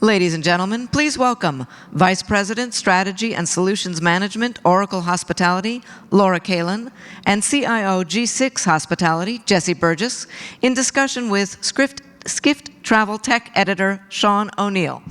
Ladies and gentlemen, please welcome Vice President, Strategy and Solutions Management, Oracle Hospitality, Laura Calin, and CIO G6 Hospitality, Jessie Burgess, in discussion with Skift Travel Tech Editor Sean O'Neill.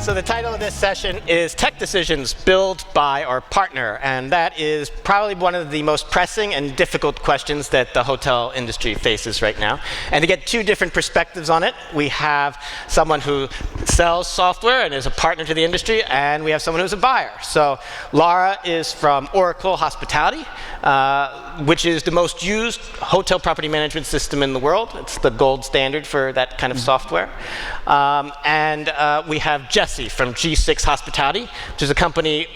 So the title of this session is Tech Decisions Build, Buy, or Partner, and that is probably one of the most pressing and difficult questions that the hotel industry faces right now. And to get two different perspectives on it, we have someone who sells software and is a partner to the industry, and we have someone who's a buyer. So Laura is from Oracle Hospitality, which is the most used hotel property management system in the world. It's the gold standard for that kind of software. And we have Jessie from G6 Hospitality, which is a company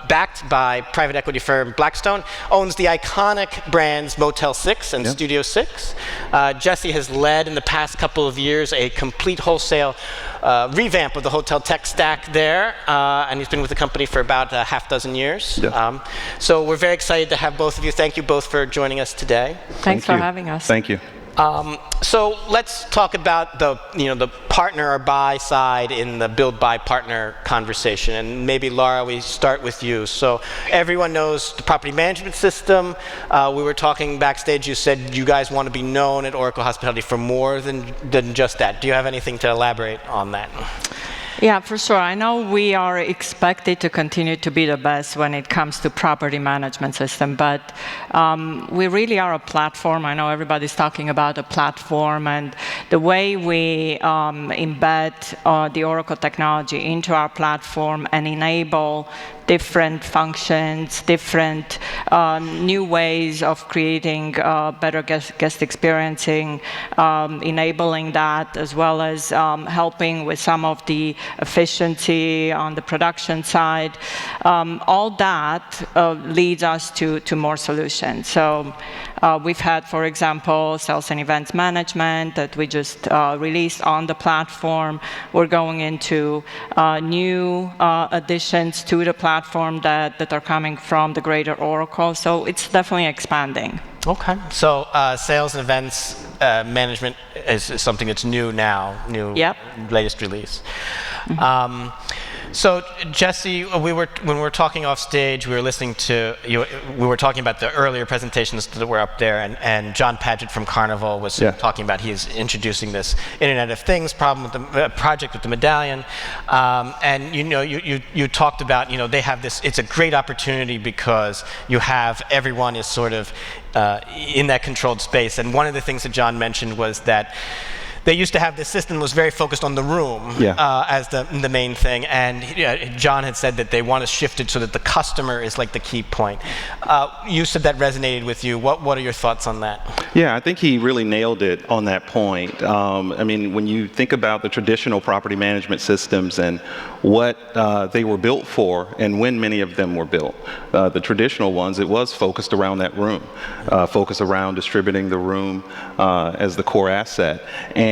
backed by private equity firm Blackstone, owns the iconic brands Motel 6 and Studio 6. Jessie has led in the past couple of years a complete wholesale revamp of the hotel tech stack there, and he's been with the company for about a half dozen years. Yeah. So we're very excited to have both of you. Thank you both for joining us today. Thanks for having us. Thank you. So let's talk about the partner or buy side in the build, buy, partner conversation. And maybe Laura, we start with you. So everyone knows the property management system. We were talking backstage. You said you guys want to be known at Oracle Hospitality for more than just that. Do you have anything to elaborate on that? Yeah, for sure. I know we are expected to continue to be the best when it comes to property management system, but we really are a platform. I know everybody's talking about a platform, and the way we embed the Oracle technology into our platform and enable different functions, different new ways of creating better guest experiencing, enabling that, as well as helping with some of the efficiency on the production side. All that leads us to more solutions. So we've had, for example, sales and events management that we just released on the platform. We're going into new additions to the platform that are coming from the greater Oracle. So it's definitely expanding. Okay. So sales and events management is something that's new now, latest release. Mm-hmm. So Jessie, when we were talking off stage, we were listening to you. We were talking about the earlier presentations that were up there, and John Padgett from Carnival was talking about he's introducing this Internet of Things problem with the project with the medallion, and you talked about they have this. It's a great opportunity because you have everyone is sort of in that controlled space, and one of the things that John mentioned was that they used to have this system that was very focused on the room as the main thing, and John had said that they want to shift it so that the customer is like the key point. You said that resonated with you. What are your thoughts on that? Yeah, I think he really nailed it on that point. I mean, when you think about the traditional property management systems and what they were built for and when many of them were built, the traditional ones, it was focused around that room, focused around distributing the room as the core asset.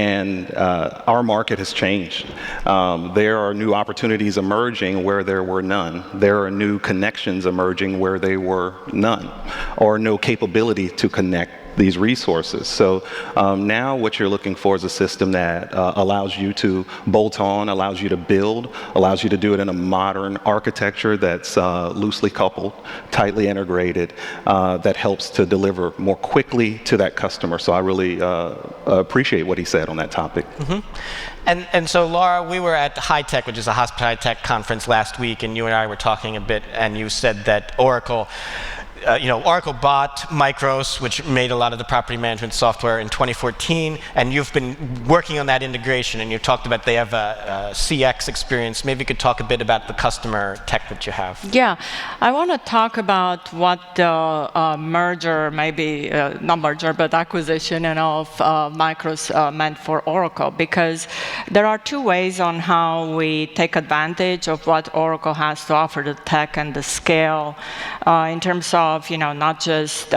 And our market has changed. There are new opportunities emerging where there were none. There are new connections emerging where there were none, or no capability to connect these resources. So now what you're looking for is a system that allows you to bolt on, allows you to build, allows you to do it in a modern architecture that's loosely coupled, tightly integrated, that helps to deliver more quickly to that customer. So I really appreciate what he said on that topic. Mm-hmm. And so, Laura, we were at High Tech, which is a hospitality tech conference last week, and you and I were talking a bit, and you said that Oracle bought Micros, which made a lot of the property management software in 2014, and you've been working on that integration, and you talked about they have a CX experience. Maybe you could talk a bit about the customer tech that you have. Yeah, I want to talk about what the merger, maybe not merger, but acquisition of Micros meant for Oracle, because there are two ways on how we take advantage of what Oracle has to offer, the tech and the scale, in terms of not just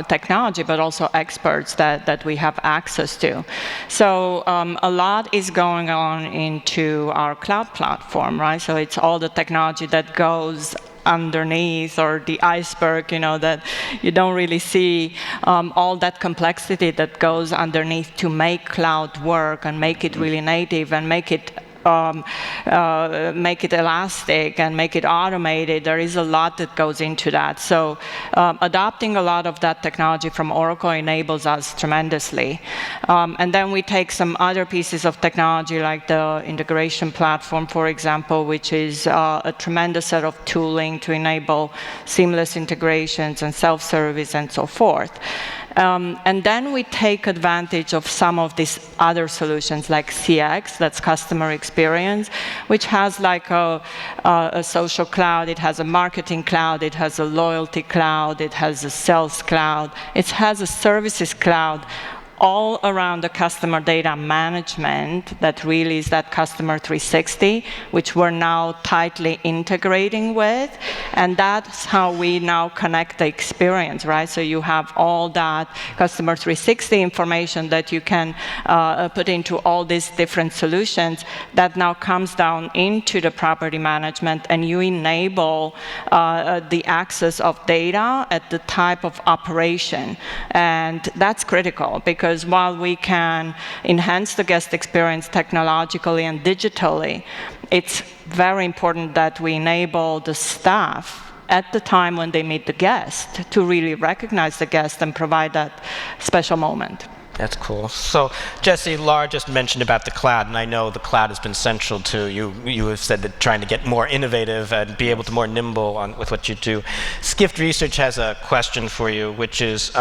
technology, but also experts that we have access to. So a lot is going on into our cloud platform, right? So it's all the technology that goes underneath, or the iceberg, that you don't really see all that complexity that goes underneath to make cloud work and make it really native and make it elastic and make it automated. There is a lot that goes into that. So adopting a lot of that technology from Oracle enables us tremendously. And then we take some other pieces of technology like the integration platform, for example, which is a tremendous set of tooling to enable seamless integrations and self-service and so forth. And then we take advantage of some of these other solutions like CX, that's customer experience, which has like a social cloud, it has a marketing cloud, it has a loyalty cloud, it has a sales cloud, it has a services cloud, all around the customer data management that really is that customer 360, which we're now tightly integrating with. And that's how we now connect the experience, right? So you have all that customer 360 information that you can put into all these different solutions that now comes down into the property management, and you enable the access of data at the type of operation. And that's critical, because while we can enhance the guest experience technologically and digitally, it's very important that we enable the staff at the time when they meet the guest to really recognize the guest and provide that special moment. That's cool. So, Jessie, Laura just mentioned about the cloud, and I know the cloud has been central to you. You have said that trying to get more innovative and be able to more nimble with what you do. Skift Research has a question for you, which is,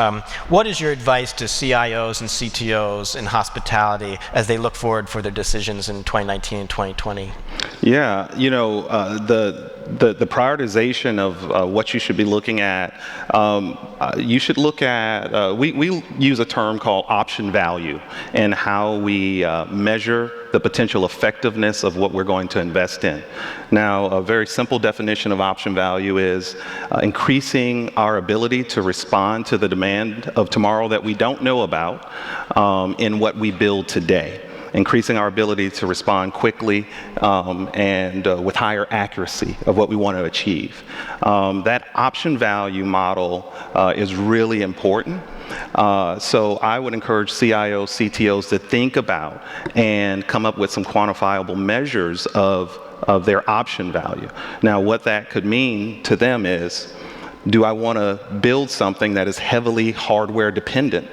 what is your advice to CIOs and CTOs in hospitality as they look forward for their decisions in 2019 and 2020? Yeah, the prioritization of what you should be looking at, you should look at, we use a term called option value and how we measure the potential effectiveness of what we're going to invest in. Now, a very simple definition of option value is increasing our ability to respond to the demand of tomorrow that we don't know about in what we build today. Increasing our ability to respond quickly and with higher accuracy of what we want to achieve. That option value model is really important. So I would encourage CIOs, CTOs to think about and come up with some quantifiable measures of their option value. Now, what that could mean to them is, do I want to build something that is heavily hardware dependent,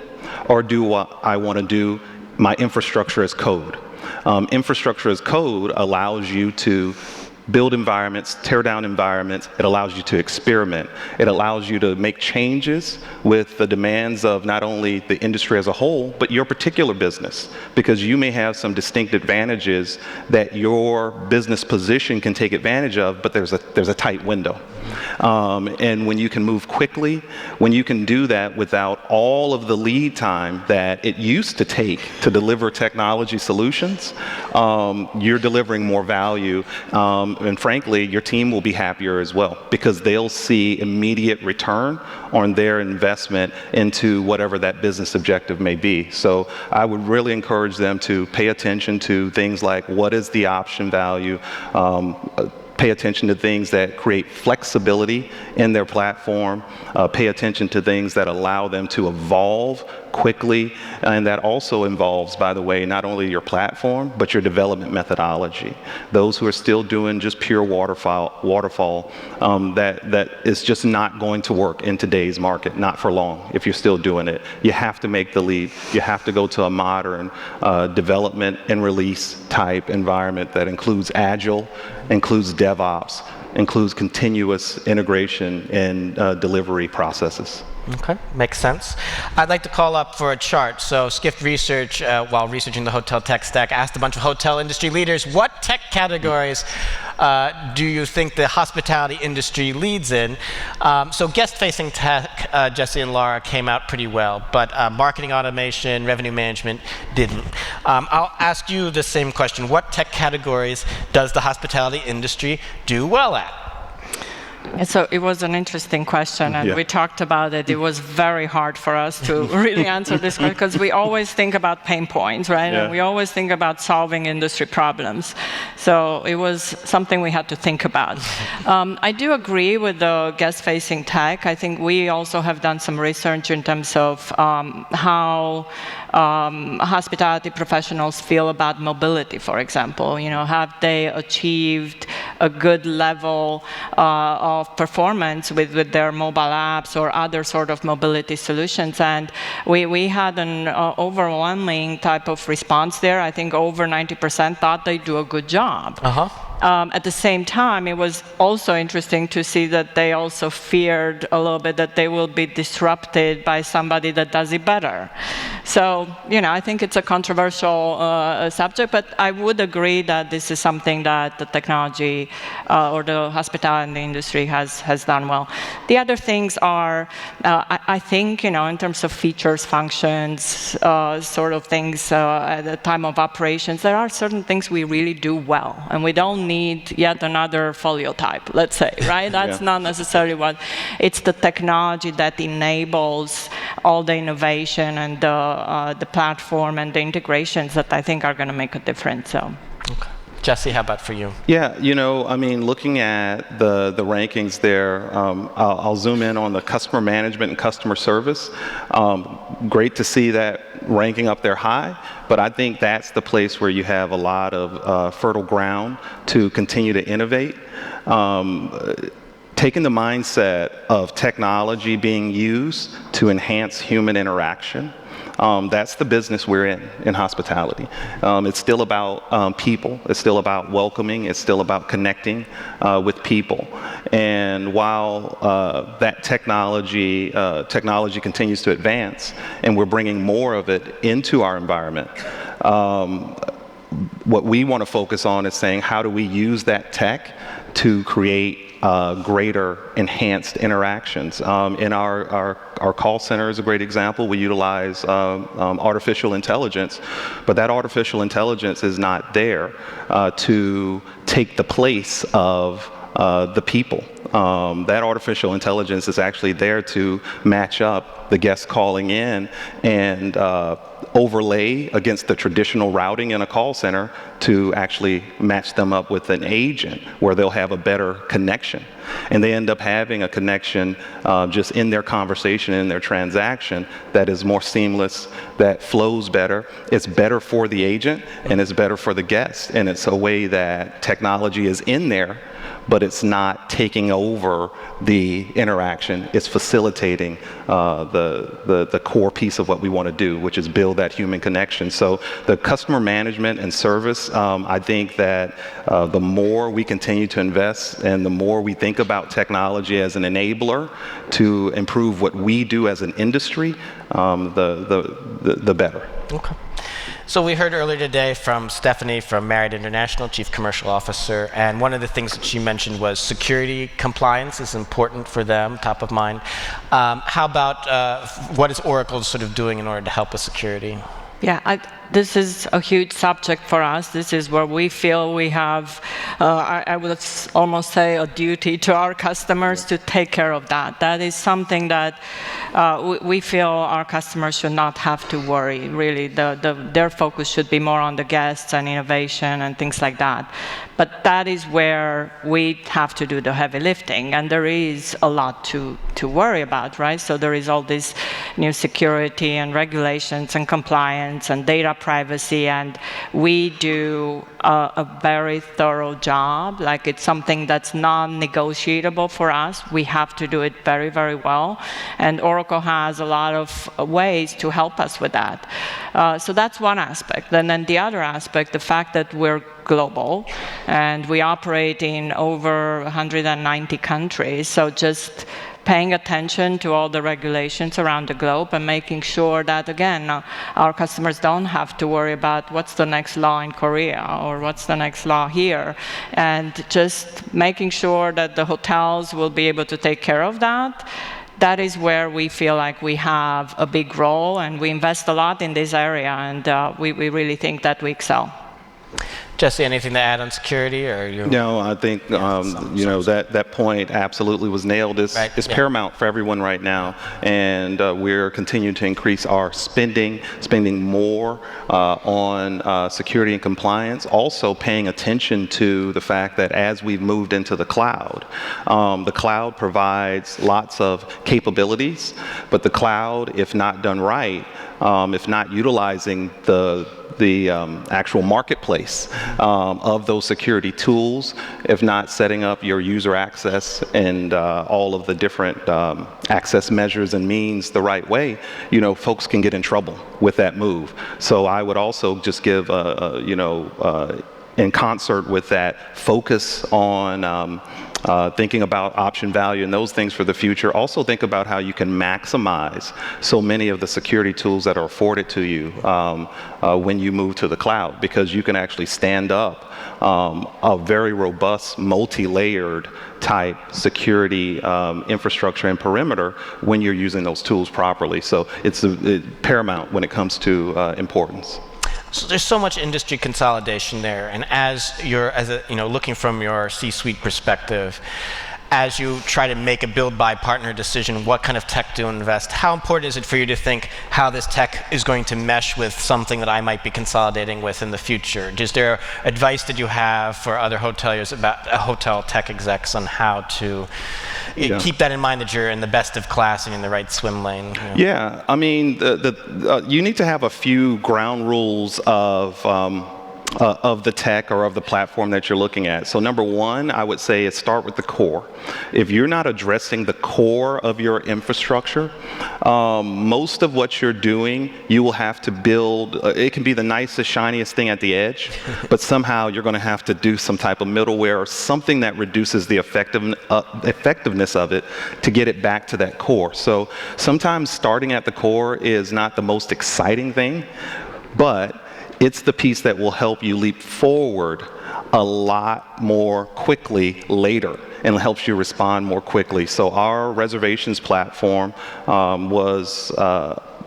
or do I want to do my infrastructure as code? Infrastructure as code allows you to build environments, tear down environments. It allows you to experiment. It allows you to make changes with the demands of not only the industry as a whole, but your particular business, because you may have some distinct advantages that your business position can take advantage of, but there's a tight window. And when you can move quickly, when you can do that without all of the lead time that it used to take to deliver technology solutions, you're delivering more value. And frankly, your team will be happier as well, because they'll see immediate return on their investment into whatever that business objective may be. So I would really encourage them to pay attention to things like, what is the option value? Pay attention to things that create flexibility in their platform. Pay attention to things that allow them to evolve quickly, and that also involves, by the way, not only your platform, but your development methodology. Those who are still doing just pure waterfall, that is just not going to work in today's market, not for long, if you're still doing it. You have to make the leap. You have to go to a modern development and release type environment that includes Agile, includes DevOps, includes continuous integration and delivery processes. Okay, makes sense. I'd like to call up for a chart. So Skift Research, while researching the hotel tech stack, asked a bunch of hotel industry leaders, what tech categories do you think the hospitality industry leads in? So guest-facing tech, Jessie and Laura, came out pretty well, but marketing automation, revenue management didn't. I'll ask you the same question. What tech categories does the hospitality industry do well at? So it was an interesting question, and we talked about it. It was very hard for us to really answer this question, because we always think about pain points, right? And we always think about solving industry problems. So it was something we had to think about. I do agree with the guest-facing tech. I think we also have done some research in terms of how hospitality professionals feel about mobility, for example. Have they achieved a good level of performance with their mobile apps or other sort of mobility solutions? And we had an overwhelming type of response there. I think over 90% thought they do a good job. At the same time, it was also interesting to see that they also feared a little bit that they will be disrupted by somebody that does it better. So, I think it's a controversial subject, but I would agree that this is something that the technology or the hospitality industry has done well. The other things are, I think, in terms of features, functions, sort of things at the time of operations, there are certain things we really do well, and we don't need yet another folio type, let's say, right? That's not necessarily what, it's the technology that enables all the innovation and the platform and the integrations that I think are going to make a difference. So. Okay. Jessie, how about for you? Yeah, looking at the rankings there, I'll zoom in on the customer management and customer service. Great to see that ranking up there high, but I think that's the place where you have a lot of fertile ground to continue to innovate. Taking the mindset of technology being used to enhance human interaction. That's the business we're in hospitality. It's still about people. It's still about welcoming. It's still about connecting with people. And while that technology continues to advance, and we're bringing more of it into our environment, what we want to focus on is saying, how do we use that tech to create greater enhanced interactions. In our call center is a great example. We utilize artificial intelligence, but that artificial intelligence is not there to take the place of the people. That artificial intelligence is actually there to match up the guests calling in and overlay against the traditional routing in a call center to actually match them up with an agent where they'll have a better connection. And they end up having a connection just in their conversation, in their transaction, that is more seamless, that flows better. It's better for the agent and it's better for the guest. And it's a way that technology is in there, but it's not taking over the interaction. It's facilitating the core piece of what we want to do, which is build that human connection. So the customer management and service, I think that the more we continue to invest and the more we think about technology as an enabler to improve what we do as an industry, the better. Okay. So we heard earlier today from Stephanie from Marriott International, Chief Commercial Officer, and one of the things that she mentioned was security compliance is important for them, top of mind. How about what is Oracle sort of doing in order to help with security? Yeah, this is a huge subject for us. This is where we feel we have, I would almost say, a duty to our customers to take care of that. That is something that we feel our customers should not have to worry, really. Their focus should be more on the guests and innovation and things like that. But that is where we have to do the heavy lifting, and there is a lot to worry about, right? So there is all this new security and regulations and compliance and data privacy, and we do a very thorough job. Like, it's something that's non-negotiable for us. We have to do it very, very well, and Oracle has a lot of ways to help us with that. So that's one aspect. And then the other aspect, the fact that we're global and we operate in over 190 countries, so just paying attention to all the regulations around the globe and making sure that, again, our customers don't have to worry about what's the next law in Korea or what's the next law here, and just making sure that the hotels will be able to take care of that. That is where we feel like we have a big role, and we invest a lot in this area, and we really think that we excel. Jessie, anything to add on security, or you? No, I think that point absolutely was nailed. It's paramount for everyone right now, and we're continuing to increase our spending more on security and compliance. Also, paying attention to the fact that as we've moved into the cloud provides lots of capabilities, but the cloud, if not done right, if not utilizing the actual marketplace of those security tools, if not setting up your user access and all of the different access measures and means the right way, folks can get in trouble with that move. So I would also just give, in concert with that, focus on thinking about option value and those things for the future. Also think about how you can maximize so many of the security tools that are afforded to you when you move to the cloud, because you can actually stand up a very robust, multi-layered type security infrastructure and perimeter when you're using those tools properly. So it's paramount when it comes to importance. So there's so much industry consolidation there, and as you're, looking from your C-suite perspective, as you try to make a build-buy partner decision, what kind of tech to invest, how important is it for you to think how this tech is going to mesh with something that I might be consolidating with in the future? Is there advice that you have for other hoteliers about hotel tech execs on how to keep that in mind, that you're in the best of class and in the right swim lane? Yeah, I mean, you need to have a few ground rules of the tech or of the platform that you're looking at. So number one, I would say is start with the core. If you're not addressing the core of your infrastructure, most of what you're doing, you will have to build. It can be the nicest, shiniest thing at the edge, but somehow you're going to have to do some type of middleware or something that reduces the effectiveness of it to get it back to that core. So sometimes starting at the core is not the most exciting thing, but it's the piece that will help you leap forward a lot more quickly later and helps you respond more quickly. So our reservations platform was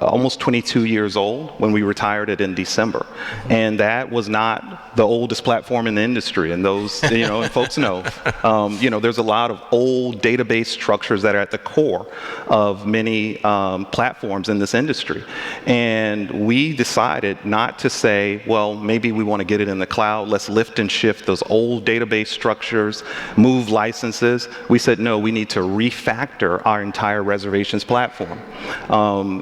almost 22 years old when we retired it in December. And that was not the oldest platform in the industry. And those, and folks know, there's a lot of old database structures that are at the core of many platforms in this industry. And we decided not to say, well, maybe we want to get it in the cloud. Let's lift and shift those old database structures, move licenses. We said, no, we need to refactor our entire reservations platform.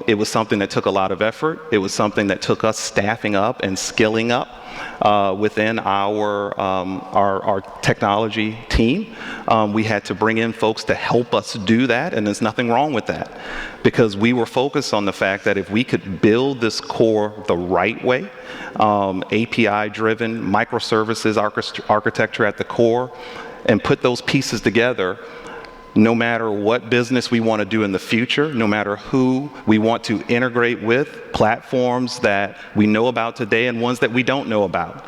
It was something that took a lot of effort. It was something that took us staffing up and skilling up within our technology team. We had to bring in folks to help us do that, and there's nothing wrong with that, because we were focused on the fact that if we could build this core the right way, API-driven, microservices architecture at the core, and put those pieces together, no matter what business we want to do in the future, no matter who we want to integrate with, platforms that we know about today and ones that we don't know about,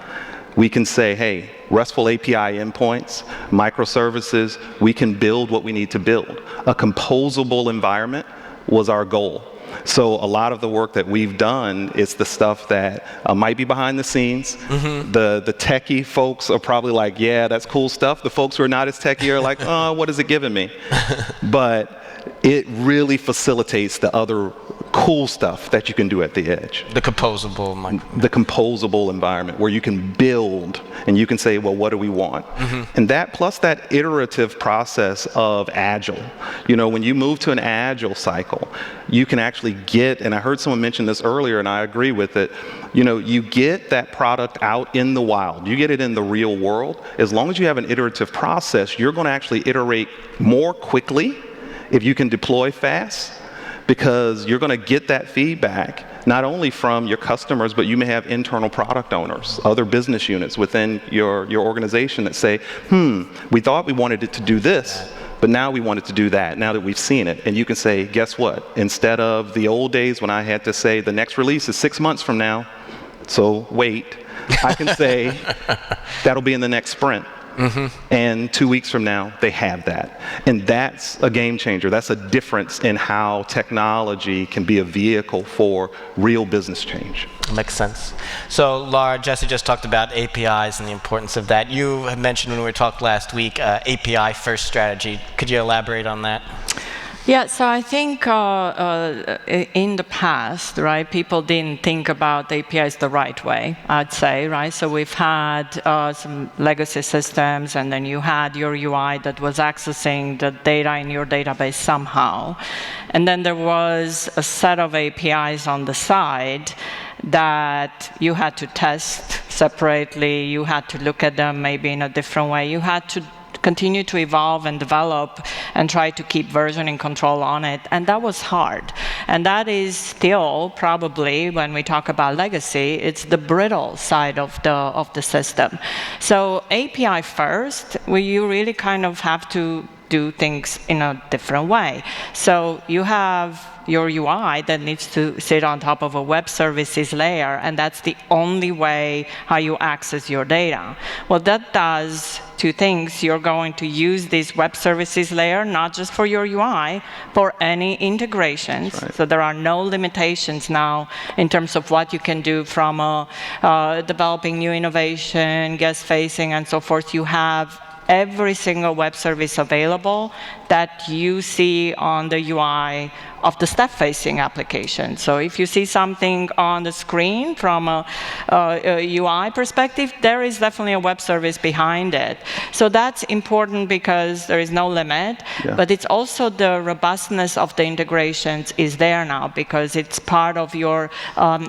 we can say, hey, RESTful API endpoints, microservices, we can build what we need to build. A composable environment was our goal. So a lot of the work that we've done is the stuff that might be behind the scenes. Mm-hmm. The techie folks are probably like, yeah, that's cool stuff. The folks who are not as techie are like, oh, what is it giving me? But it really facilitates the other cool stuff that you can do at the edge. The composable environment where you can build and you can say, well, what do we want? Mm-hmm. And that plus that iterative process of agile. When you move to an agile cycle, you can actually get, and I heard someone mention this earlier and I agree with it, you get that product out in the wild. You get it in the real world. As long as you have an iterative process, you're going to actually iterate more quickly if you can deploy fast, because you're going to get that feedback not only from your customers, but you may have internal product owners, other business units within your organization that say, we thought we wanted it to do this, but now we want it to do that, now that we've seen it. And you can say, guess what? Instead of the old days when I had to say the next release is 6 months from now, so wait, I can say that'll be in the next sprint. And 2 weeks from now, they have that. And that's a game changer. That's a difference in how technology can be a vehicle for real business change. Makes sense. So, Laura, Jessie just talked about APIs and the importance of that. You had mentioned when we talked last week, API-first strategy. Could you elaborate on that? Yeah, so I think in the past, right, people didn't think about APIs the right way, I'd say, right? So we've had some legacy systems, and then you had your UI that was accessing the data in your database somehow. And then there was a set of APIs on the side that you had to test separately, you had to look at them maybe in a different way, you had to continue to evolve and develop and try to keep versioning control on it, and that was hard. And that is still probably, when we talk about legacy, it's the brittle side of the system. So API first, where you really kind of have to do things in a different way. So you have your UI that needs to sit on top of a web services layer, and that's the only way how you access your data. Well, that does two things. You're going to use this web services layer not just for your UI, for any integrations. Right. So there are no limitations now in terms of what you can do from developing new innovation, guest-facing, and so forth. You have every single web service available that you see on the UI of the staff-facing application. So if you see something on the screen from a UI perspective, there is definitely a web service behind it. So that's important because there is no limit, but it's also the robustness of the integrations is there now because it's part of your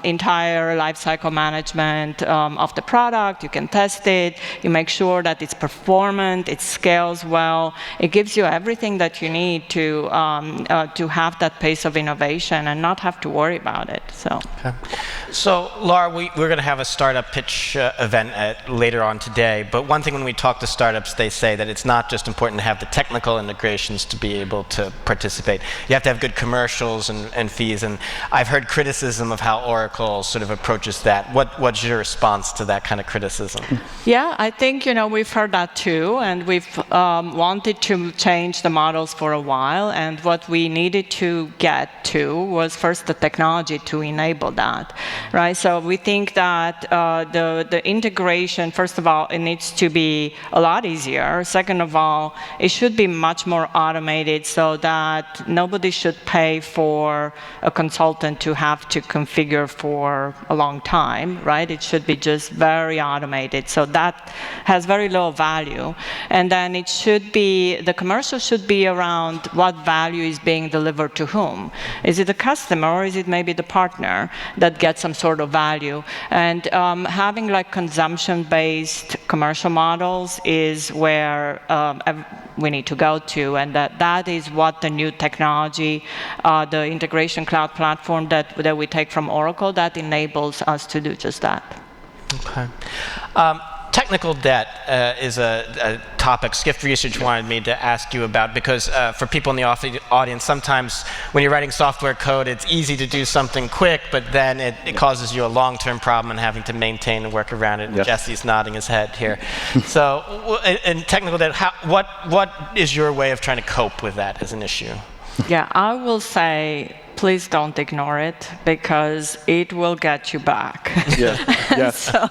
entire lifecycle management of the product. You can test it, you make sure that it's performant, it scales well, it gives you everything that you need to have that pace of innovation and not have to worry about it. So Laura, we're going to have a startup pitch event later on today, but one thing when we talk to startups, they say that it's not just important to have the technical integrations to be able to participate. You have to have good commercials and fees, and I've heard criticism of how Oracle sort of approaches that. What's your response to that kind of criticism? Yeah, I think, we've heard that too, and we've wanted to change the models for a while, and what we needed to get to was first the technology to enable that, right? So we think that the integration, first of all, it needs to be a lot easier. Second of all, it should be much more automated so that nobody should pay for a consultant to have to configure for a long time, right? It should be just very automated. So that has very low value. And then it should be, the commercial should be around what value is being delivered to whom. Is it the customer or is it maybe the partner that gets some sort of value? And having like consumption-based commercial models is where we need to go to, and that is what the new technology, the integration cloud platform that we take from Oracle, that enables us to do just that. Okay. Technical debt is a topic Skift Research wanted me to ask you about because for people in the audience, sometimes when you're writing software code, it's easy to do something quick, but then it causes you a long-term problem and having to maintain and work around it. Yes. Jesse's nodding his head here. So in technical debt, what is your way of trying to cope with that as an issue? Yeah, I will say, please don't ignore it because it will get you back. Yeah. Yes. So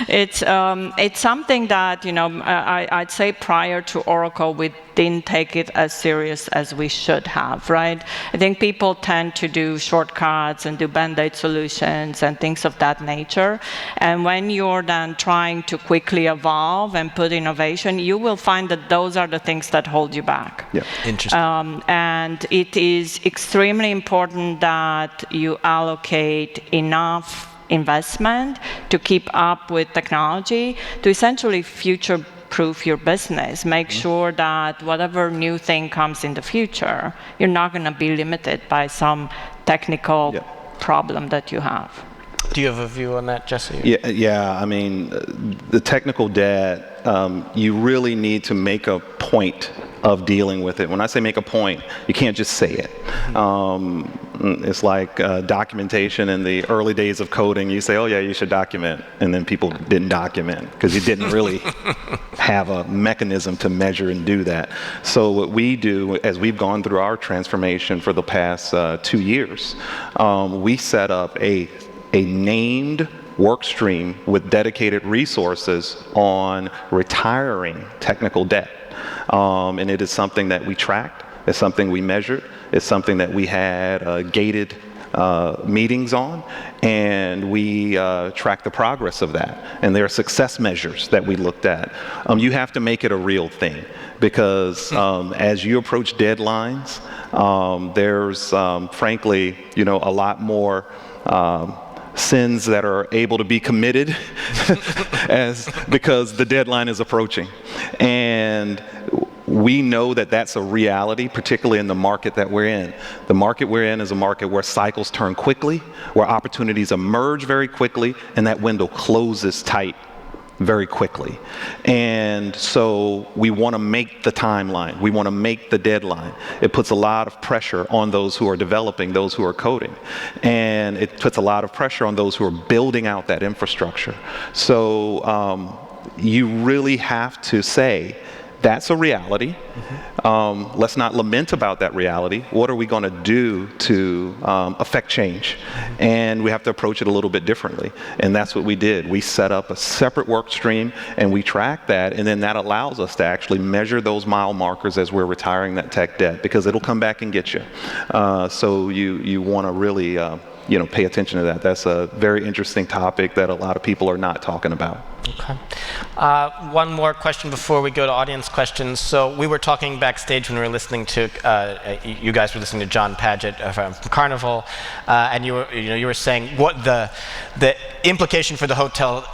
it's something that I'd say prior to Oracle we didn't take it as serious as we should have, right? I think people tend to do shortcuts and do band-aid solutions and things of that nature. And when you're then trying to quickly evolve and put innovation, you will find that those are the things that hold you back. Yeah. Interesting. And it is extremely important that you allocate enough investment to keep up with technology to essentially future-proof your business. Make sure that whatever new thing comes in the future, you're not going to be limited by some technical problem that you have. Do you have a view on that, Jessie? Yeah. I mean, the technical debt, you really need to make a point of dealing with it. When I say make a point, you can't just say it. It's like documentation in the early days of coding. You say, oh yeah, you should document. And then people didn't document because you didn't really have a mechanism to measure and do that. So what we do, as we've gone through our transformation for the past 2 years, we set up a named work stream with dedicated resources on retiring technical debt. And it is something that we tracked. It's something we measured. It's something that we had gated meetings on, and we track the progress of that. And there are success measures that we looked at. You have to make it a real thing, because as you approach deadlines, there's frankly, a lot more sins that are able to be committed because the deadline is approaching. And we know that that's a reality, particularly in the market that we're in. The market we're in is a market where cycles turn quickly, where opportunities emerge very quickly, and that window closes tight very quickly. And so we want to make the timeline. We want to make the deadline. It puts a lot of pressure on those who are developing, those who are coding. And it puts a lot of pressure on those who are building out that infrastructure. So you really have to say, that's a reality. Let's not lament about that reality. What are we going to do to affect change? And we have to approach it a little bit differently. And that's what we did. We set up a separate work stream, and we track that, and then that allows us to actually measure those mile markers as we're retiring that tech debt, because it'll come back and get you. So you want to really pay attention to that. That's a very interesting topic that a lot of people are not talking about. Okay. One more question before we go to audience questions. So we were talking backstage when we were listening to, you guys were listening to John Padgett from Carnival, and you were saying what the implication for the hotel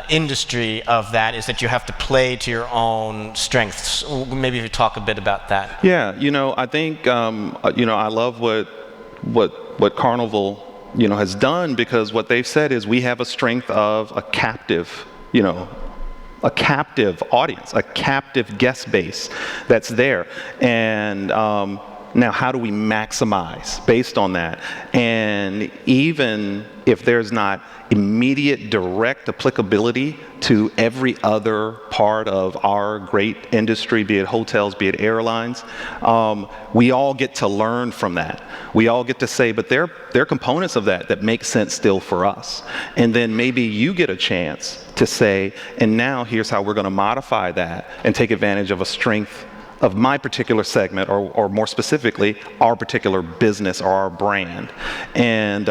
industry of that is that you have to play to your own strengths. Maybe if you talk a bit about that. Yeah, I think I love what Carnival has done, because what they've said is we have a strength of a captive audience, a captive guest base that's there. And now how do we maximize based on that? And even if there's not immediate direct applicability to every other part of our great industry, be it hotels, be it airlines, we all get to learn from that. We all get to say, but there are components of that make sense still for us. And then maybe you get a chance to say, and now here's how we're going to modify that and take advantage of a strength of my particular segment, or more specifically, our particular business or our brand. And,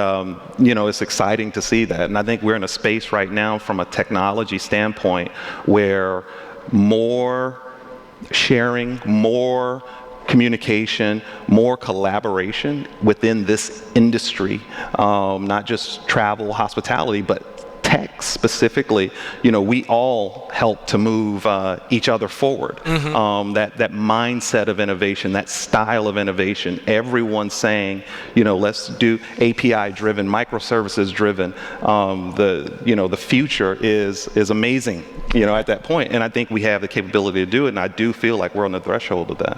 it's exciting to see that. And I think we're in a space right now from a technology standpoint where more sharing, more communication, more collaboration within this industry, not just travel, hospitality, but tech specifically, we all help to move each other forward. That mindset of innovation, that style of innovation, everyone's saying, let's do API-driven, microservices-driven. The future is amazing, at that point. And I think we have the capability to do it, and I do feel like we're on the threshold of that.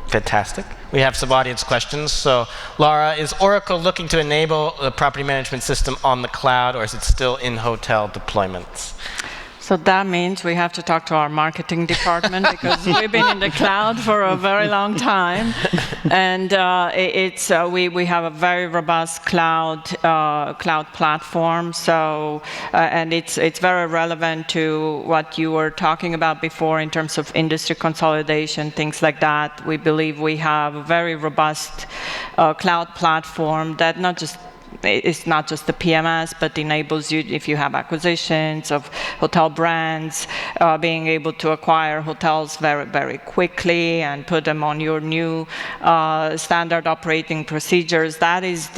Fantastic. We have some audience questions. So, Laura, is Oracle looking to enable the property management system on the cloud, or is it still in hotel deployments? So that means we have to talk to our marketing department, because we've been in the cloud for a very long time, and we have a very robust cloud platform. So and it's very relevant to what you were talking about before in terms of industry consolidation, things like that. We believe we have a very robust cloud platform that it's not just the PMS, but enables you, if you have acquisitions of hotel brands, being able to acquire hotels very, very quickly and put them on your new standard operating procedures. That is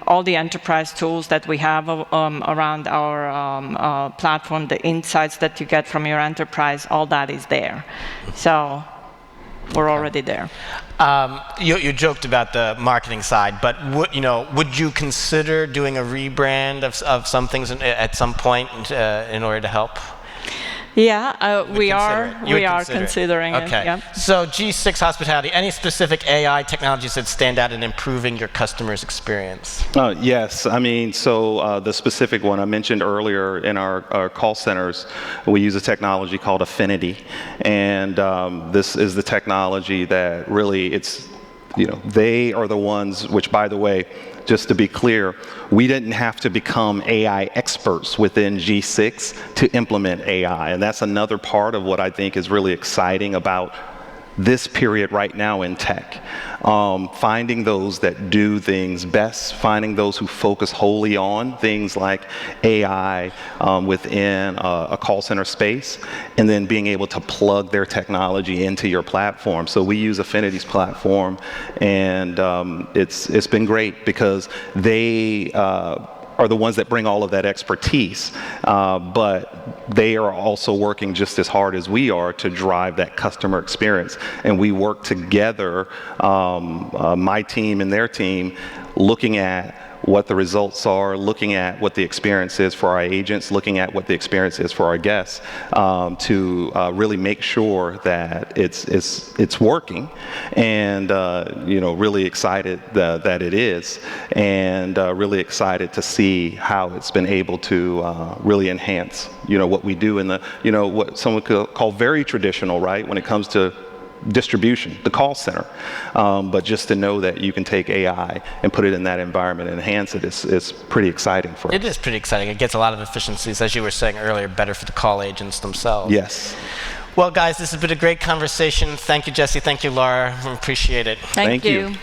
all the enterprise tools that we have around our platform, the insights that you get from your enterprise, all that is there. So we're already there. You joked about the marketing side, but would you consider doing a rebrand of some things at some point in order to help? Yeah, we would are consider it. considering it. Okay. Yeah. So G6 Hospitality, any specific AI technologies that stand out in improving your customers' experience? Yes, I mean, so the specific one I mentioned earlier in our call centers, we use a technology called Affinity, and this is the technology that really they are the ones which, by the way, just to be clear, we didn't have to become AI experts within G6 to implement AI, and that's another part of what I think is really exciting about this period right now in tech. Finding those that do things best, finding those who focus wholly on things like AI within a call center space, and then being able to plug their technology into your platform. So we use Affinity's platform, and it's been great because they are the ones that bring all of that expertise, but they are also working just as hard as we are to drive that customer experience. And we work together, my team and their team, looking at what the results are, looking at what the experience is for our agents, looking at what the experience is for our guests, to really make sure that it's working, and really excited that it is, and really excited to see how it's been able to really enhance what we do in the what someone could call very traditional, right, when it comes to distribution, the call center, but just to know that you can take AI and put it in that environment and enhance it is pretty exciting for us. It is pretty exciting. It gets a lot of efficiencies, as you were saying earlier, better for the call agents themselves. Yes. Well, guys, this has been a great conversation. Thank you, Jessie. Thank you, Laura. We appreciate it. Thank you.